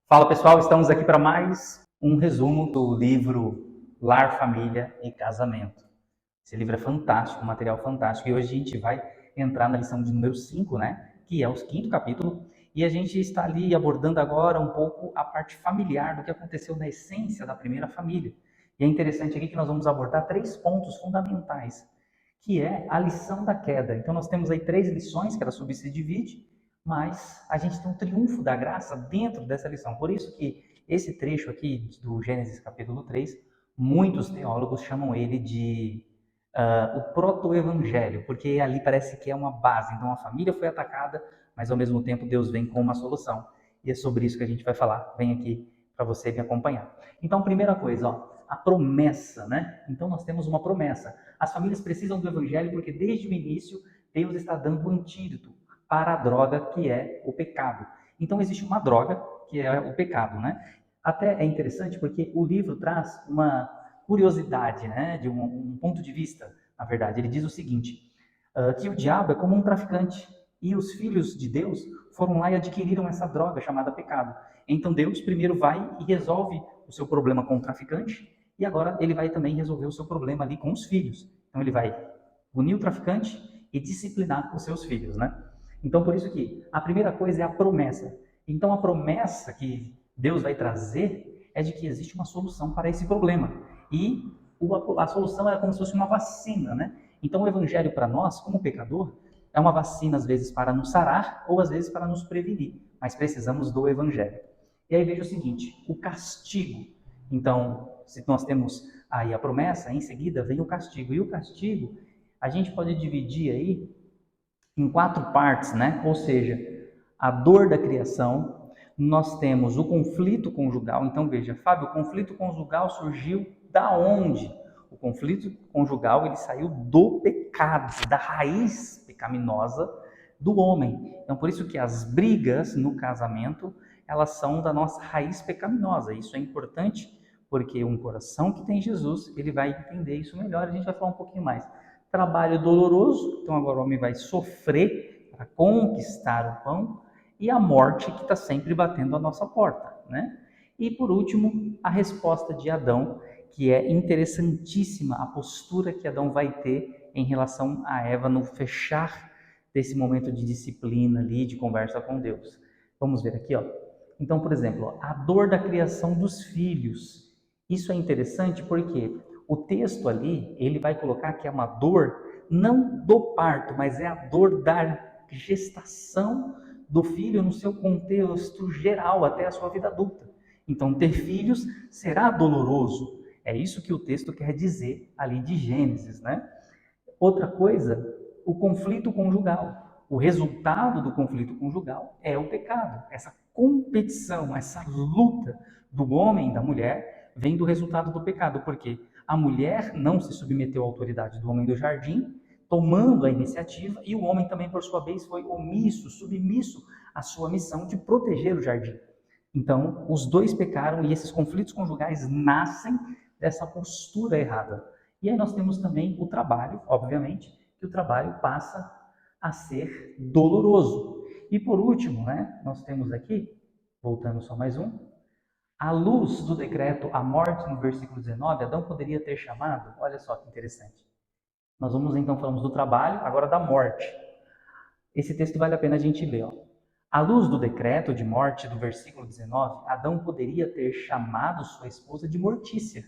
Fala pessoal, estamos aqui para mais um resumo do livro Lar, Família e Casamento. Esse livro é fantástico, um material fantástico, e hoje a gente vai entrar na lição de número 5, né? Que é o quinto capítulo, e a gente está ali abordando agora um pouco a parte familiar do que aconteceu na essência da primeira família. E é interessante aqui que nós vamos abordar 3 pontos fundamentais, que é a lição da queda. Então nós temos aí 3 lições que ela se divide, mas a gente tem um triunfo da graça dentro dessa lição. Por isso que esse trecho aqui do Gênesis capítulo 3, muitos teólogos chamam ele de o proto-evangelho, porque ali parece que é uma base. Então a família foi atacada, mas ao mesmo tempo Deus vem com uma solução. E é sobre isso que a gente vai falar. Vem aqui para você me acompanhar. Então, primeira coisa, ó, a promessa, né? Então nós temos uma promessa. As famílias precisam do evangelho porque desde o início Deus está dando um antídoto para a droga que é o pecado. Então existe uma droga que é o pecado, né? Até é interessante porque o livro traz uma curiosidade, né, de um ponto de vista, na verdade. Ele diz o seguinte, que o diabo é como um traficante e os filhos de Deus foram lá e adquiriram essa droga chamada pecado. Então Deus primeiro vai e resolve o seu problema com o traficante e agora ele vai também resolver o seu problema ali com os filhos. Então ele vai punir o traficante e disciplinar os seus filhos, né? Então por isso que a primeira coisa é a promessa. Então a promessa que Deus vai trazer é de que existe uma solução para esse problema. E a solução é como se fosse uma vacina, né? Então o evangelho para nós, como pecador, é uma vacina às vezes para nos sarar ou às vezes para nos prevenir, mas precisamos do evangelho. E aí veja o seguinte, o castigo. Então, se nós temos aí a promessa, em seguida vem o castigo. E o castigo a gente pode dividir aí em 4 partes, né? Ou seja, a dor da criação, nós temos o conflito conjugal. Então veja, Fábio, o conflito conjugal surgiu da onde? O conflito conjugal ele saiu do pecado, da raiz pecaminosa do homem. Então por isso que as brigas no casamento elas são da nossa raiz pecaminosa. Isso é importante porque um coração que tem Jesus ele vai entender isso melhor. A gente vai falar um pouquinho mais. Trabalho doloroso, então agora o homem vai sofrer para conquistar o pão, e a morte que está sempre batendo a nossa porta, né? E por último, a resposta de Adão, que é interessantíssima, a postura que Adão vai ter em relação a Eva no fechar desse momento de disciplina ali, de conversa com Deus. Vamos ver aqui, ó. Então, por exemplo, a dor da criação dos filhos. Isso é interessante porque o texto ali, ele vai colocar que é uma dor não do parto, mas é a dor da gestação do filho no seu contexto geral, até a sua vida adulta. Então, ter filhos será doloroso. É isso que o texto quer dizer ali de Gênesis, né? Outra coisa, o conflito conjugal. O resultado do conflito conjugal é o pecado. Essa competição, essa luta do homem e da mulher vem do resultado do pecado, porque a mulher não se submeteu à autoridade do homem do jardim, tomando a iniciativa, e o homem também, por sua vez, foi omisso, submisso à sua missão de proteger o jardim. Então, os dois pecaram e esses conflitos conjugais nascem dessa postura errada. E aí nós temos também o trabalho, obviamente, que o trabalho passa a ser doloroso. E por último, né, nós temos aqui, voltando só mais um, à luz do decreto, a morte no versículo 19, Adão poderia ter chamado, olha só que interessante. Nós vamos então, falamos do trabalho, agora da morte. Esse texto vale a pena a gente ler. Ó. À luz do decreto de morte do versículo 19, Adão poderia ter chamado sua esposa de mortícia.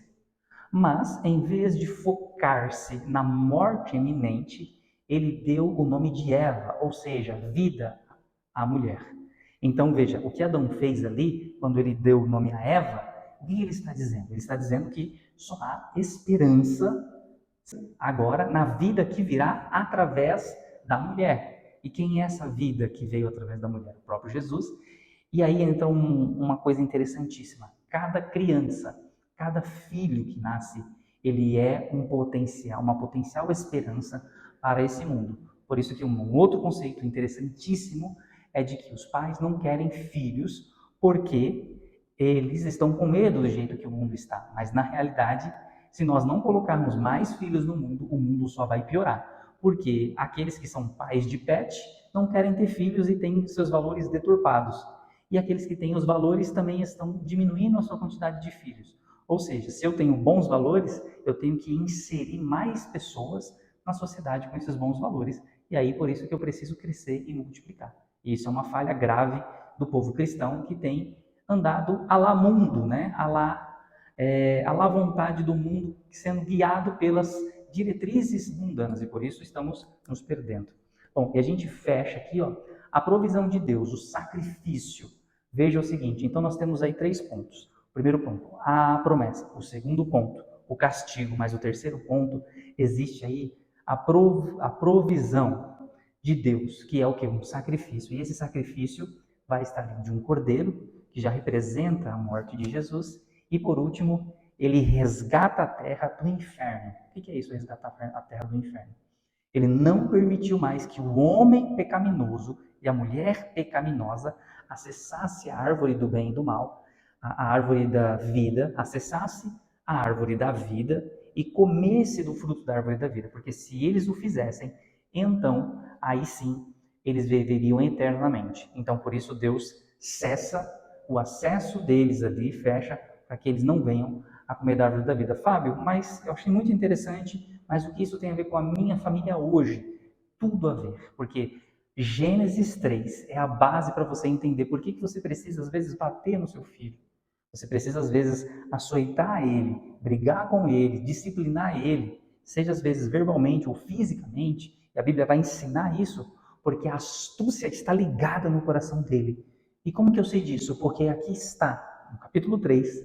Mas, em vez de focar-se na morte iminente, ele deu o nome de Eva, ou seja, vida à mulher. Então, veja, o que Adão fez ali, quando ele deu o nome a Eva, o que ele está dizendo? Ele está dizendo que só há esperança agora na vida que virá através da mulher. E quem é essa vida que veio através da mulher? O próprio Jesus. E aí entra uma coisa interessantíssima. Cada criança, cada filho que nasce, ele é uma potencial esperança para esse mundo. Por isso que um outro conceito interessantíssimo é de que os pais não querem filhos porque eles estão com medo do jeito que o mundo está. Mas na realidade, se nós não colocarmos mais filhos no mundo, o mundo só vai piorar. Porque aqueles que são pais de pet não querem ter filhos e têm seus valores deturpados. e aqueles que têm os valores também estão diminuindo a sua quantidade de filhos. Ou seja, se eu tenho bons valores, eu tenho que inserir mais pessoas na sociedade com esses bons valores. E aí, por isso que eu preciso crescer e multiplicar. E isso é uma falha grave do povo cristão que tem andado à la mundo, né? À la vontade do mundo, sendo guiado pelas diretrizes mundanas. E por isso estamos nos perdendo. Bom, e a gente fecha aqui, ó, a provisão de Deus, o sacrifício. Veja o seguinte, então nós temos aí 3 pontos. O primeiro ponto, a promessa. O segundo ponto, o castigo. Mas o terceiro ponto, existe aí a provisão de Deus, que é o que? Um sacrifício. E esse sacrifício vai estar dentro de um cordeiro, que já representa a morte de Jesus. E por último, ele resgata a terra do inferno. O que é isso, resgatar a terra do inferno? Ele não permitiu mais que o homem pecaminoso e a mulher pecaminosa acessasse a árvore do bem e do mal, a árvore da vida, acessasse a árvore da vida e comesse do fruto da árvore da vida. Porque se eles o fizessem, então, aí sim, eles viveriam eternamente. Então, por isso, Deus cessa o acesso deles ali, fecha, para que eles não venham a comer da árvore da vida. Fábio, mas eu achei muito interessante, mas o que isso tem a ver com a minha família hoje? Tudo a ver, porque Gênesis 3 é a base para você entender por que você precisa, às vezes, bater no seu filho. Você precisa, às vezes, açoitar ele, brigar com ele, disciplinar ele, seja às vezes verbalmente ou fisicamente. E a Bíblia vai ensinar isso porque a astúcia está ligada no coração dele. E como que eu sei disso? Porque aqui está, no capítulo 3,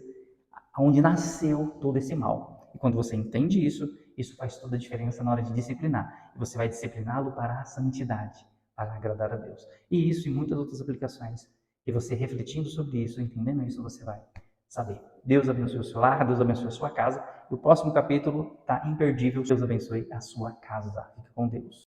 onde nasceu todo esse mal. E quando você entende isso, isso faz toda a diferença na hora de disciplinar. E você vai discipliná-lo para a santidade, para agradar a Deus. E isso e muitas outras aplicações. E você refletindo sobre isso, entendendo isso, você vai saber. Deus abençoe o seu lar, Deus abençoe a sua casa. E o próximo capítulo está imperdível. Deus abençoe a sua casa. Fique com Deus.